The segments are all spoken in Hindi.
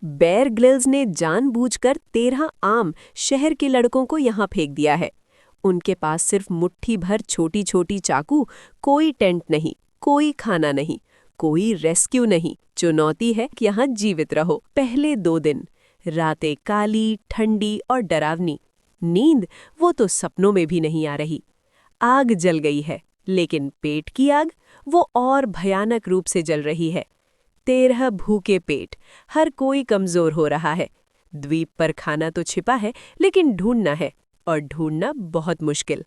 बेयर ग्रिल्स ने जानबूझकर 13 आम शहर के लड़कों को यहाँ फेंक दिया है। उनके पास सिर्फ मुट्ठी भर छोटी छोटी चाकू, कोई टेंट नहीं, कोई खाना नहीं, कोई रेस्क्यू नहीं। चुनौती है कि यहाँ जीवित रहो। पहले 2 दिन रातें काली, ठंडी और डरावनी। नींद वो तो सपनों में भी नहीं आ रही। आग जल गई है, लेकिन पेट की आग वो और भयानक रूप से जल रही है। 13 भूखे पेट, हर कोई कमजोर हो रहा है। द्वीप पर खाना तो छिपा है, लेकिन ढूंढना है, और ढूंढना बहुत मुश्किल।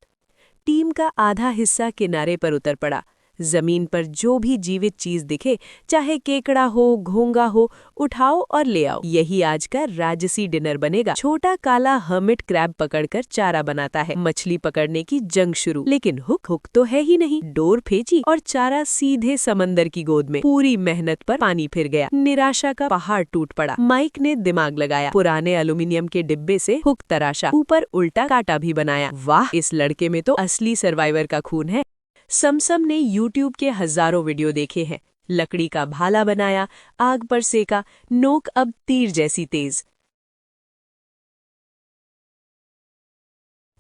टीम का आधा हिस्सा किनारे पर उतर पड़ा। जमीन पर जो भी जीवित चीज दिखे, चाहे केकड़ा हो, घोंगा हो, उठाओ और ले आओ। यही आज का राजसी डिनर बनेगा। छोटा काला हर्मिट क्रैब पकड़कर चारा बनाता है। मछली पकड़ने की जंग शुरू, लेकिन हुक तो है ही नहीं। डोर फेंची और चारा सीधे समंदर की गोद में। पूरी मेहनत पर पानी फिर गया। निराशा का पहाड़ टूट पड़ा। माइक ने दिमाग लगाया, पुराने एल्यूमिनियम के डिब्बे से हुक तराशा, ऊपर उल्टा कांटा भी बनाया। वाह, इस लड़के में तो असली सर्वाइवर का खून है। समसम ने YouTube के हजारों वीडियो देखे हैं। लकड़ी का भाला बनाया, आग पर सेका, नोक अब तीर जैसी तेज।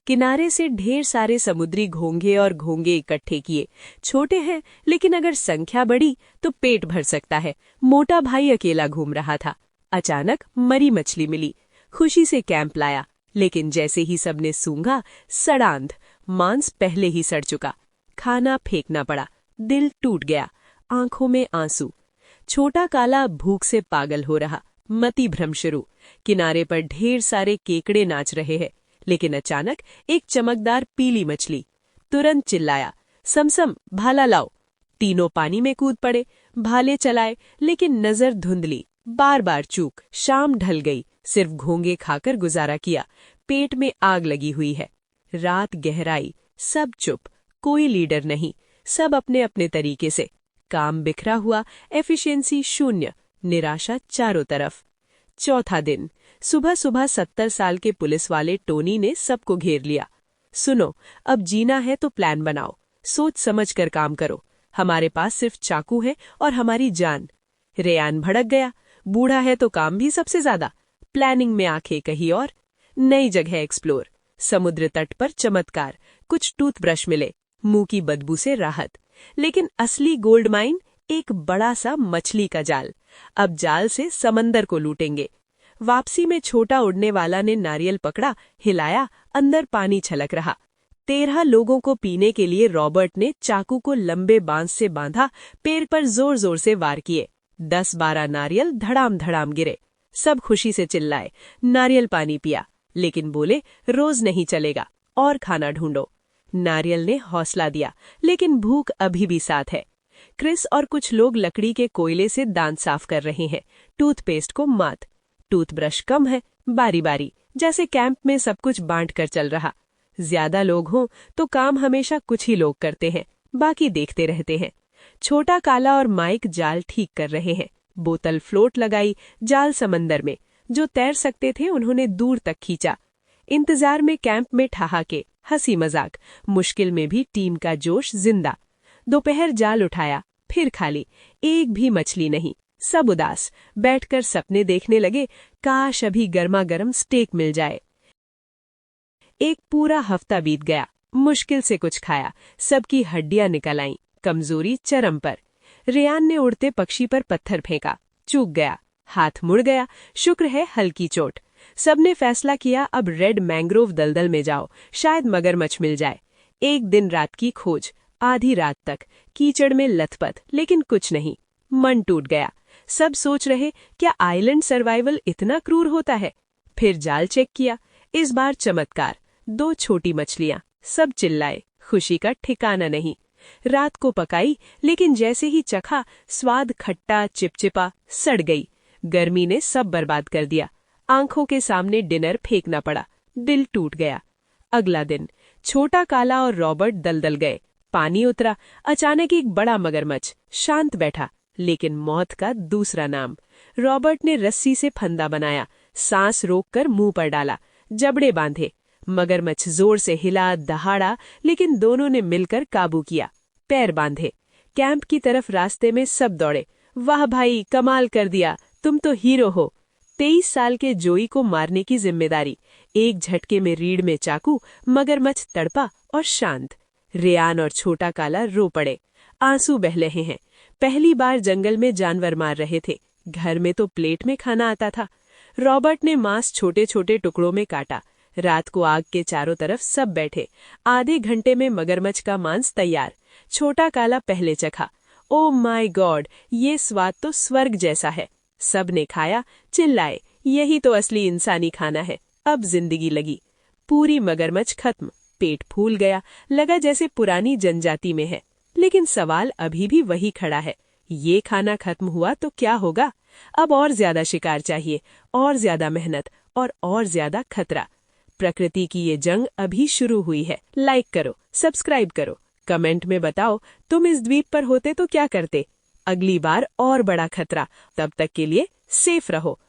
किनारे से ढेर सारे समुद्री घोंघे और घोंगे इकट्ठे किए। छोटे हैं, लेकिन अगर संख्या बढ़ी तो पेट भर सकता है। मोटा भाई अकेला घूम रहा था। अचानक मरी मछली मिली। खुशी से कैंप लाया, लेकिन जैसे ही सबने सूंघा, सड़ांध, मांस पहले ही सड़ चुका। खाना फेंकना पड़ा। दिल टूट गया, आंखों में आंसू। छोटा काला भूख से पागल हो रहा। मति भ्रम शुरू। किनारे पर ढेर सारे केकड़े नाच रहे हैं, लेकिन अचानक एक चमकदार पीली मछली। तुरंत चिल्लाया, समसम भाला लाओ। तीनों पानी में कूद पड़े। भाले चलाए, लेकिन नजर धुंधली। बार बार चूक। शाम ढल गई। सिर्फ घोंगे खाकर गुजारा किया। पेट में आग लगी हुई है। रात गहराई। सब चुप, कोई लीडर नहीं। सब अपने अपने तरीके से। काम बिखरा हुआ, एफिशिएंसी शून्य, निराशा चारों तरफ। चौथा दिन सुबह सुबह 70 साल के पुलिस वाले टोनी ने सबको घेर लिया। सुनो, अब जीना है तो प्लान बनाओ। सोच समझ कर काम करो। हमारे पास सिर्फ चाकू है और हमारी जान। रेयान भड़क गया। बूढ़ा है तो काम भी सबसे ज्यादा। प्लानिंग में आंखें कहीं और। नई जगह एक्सप्लोर। समुद्र तट पर चमत्कार। कुछ टूथब्रश मिले, मुंह की बदबू से राहत। लेकिन असली गोल्ड माइन एक बड़ा सा मछली का जाल। अब जाल से समंदर को लूटेंगे। वापसी में छोटा उड़ने वाला ने नारियल पकड़ा, हिलाया, अंदर पानी छलक रहा। 13 लोगों को पीने के लिए रॉबर्ट ने चाकू को लंबे बांस से बांधा, पैर पर जोर जोर से वार किए। 10-12 नारियल धड़ाम धड़ाम गिरे। सब खुशी से चिल्लाए। नारियल पानी पिया, लेकिन बोले रोज नहीं चलेगा, और खाना ढूंढो। नारियल ने हौसला दिया, लेकिन भूख अभी भी साथ है। क्रिस और कुछ लोग लकड़ी के कोयले से दांत साफ कर रहे हैं। टूथपेस्ट को मात। टूथब्रश कम है, बारी बारी, जैसे कैंप में सब कुछ बांट कर चल रहा। ज्यादा लोग हों तो काम हमेशा कुछ ही लोग करते हैं, बाकी देखते रहते हैं। छोटा काला और माइक जाल ठीक कर रहे हैं। बोतल फ्लोट लगाई। जाल समंदर में। जो तैर सकते थे उन्होंने दूर तक खींचा। इंतजार में कैंप में ठहाके, हंसी मजाक। मुश्किल में भी टीम का जोश जिंदा। दोपहर जाल उठाया, फिर खाली। एक भी मछली नहीं। सब उदास। बैठकर सपने देखने लगे, काश अभी गर्मा गर्म स्टेक मिल जाए। एक पूरा हफ्ता बीत गया। मुश्किल से कुछ खाया। सबकी हड्डियां निकल आईं। कमजोरी चरम पर। रेयान ने उड़ते पक्षी पर पत्थर फेंका। चूक गया। हाथ मुड़ गया। शुक्र है हल्की चोट। सबने फैसला किया, अब रेड मैंग्रोव दलदल में जाओ, शायद मगरमच्छ मिल जाए। एक दिन रात की खोज। आधी रात तक कीचड़ में लथपथ, लेकिन कुछ नहीं। मन टूट गया। सब सोच रहे, क्या आइलैंड सर्वाइवल इतना क्रूर होता है? फिर जाल चेक किया। इस बार चमत्कार। 2 छोटी मछलियां। सब चिल्लाए। खुशी का ठिकाना नहीं। रात को पकाई, लेकिन जैसे ही चखा, स्वाद खट्टा चिपचिपा, सड़ गई। गर्मी ने सब बर्बाद कर दिया। आंखों के सामने डिनर फेंकना पड़ा। दिल टूट गया। अगला दिन छोटा काला और रॉबर्ट दलदल गए। पानी उतरा। अचानक एक बड़ा मगरमच्छ शांत बैठा, लेकिन मौत का दूसरा नाम। रॉबर्ट ने रस्सी से फंदा बनाया। सांस रोककर मुंह पर डाला। जबड़े बांधे। मगरमच्छ जोर से हिला, दहाड़ा, लेकिन दोनों ने मिलकर काबू किया। पैर बांधे। कैंप की तरफ रास्ते में सब दौड़े। वाह भाई, कमाल कर दिया, तुम तो हीरो हो। 23 साल के जोई को मारने की जिम्मेदारी। एक झटके में रीढ़ में चाकू, मगरमच्छ तड़पा और शांत। रेयान और छोटा काला रो पड़े, आंसू बह रहे हैं। पहली बार जंगल में जानवर मार रहे थे, घर में तो प्लेट में खाना आता था। रॉबर्ट ने मांस छोटे छोटे टुकड़ों में काटा। रात को आग के चारों तरफ सब बैठे। आधे घंटे में मगरमच्छ का मांस तैयार। छोटा काला पहले चखा। ओ माय गॉड, ये स्वाद तो स्वर्ग जैसा है। सब ने खाया, चिल्लाए, यही तो असली इंसानी खाना है। अब जिंदगी लगी। पूरी मगरमच्छ खत्म, पेट फूल गया, लगा जैसे पुरानी जनजाति में है। लेकिन सवाल अभी भी वही खड़ा है, ये खाना खत्म हुआ तो क्या होगा? अब और ज्यादा शिकार चाहिए, और ज्यादा मेहनत और ज्यादा खतरा। प्रकृति की ये जंग अभी शुरू हुई है। लाइक करो, सब्सक्राइब करो, कमेंट में बताओ तुम इस द्वीप पर होते तो क्या करते। अगली बार और बड़ा खतरा। तब तक के लिए सेफ रहो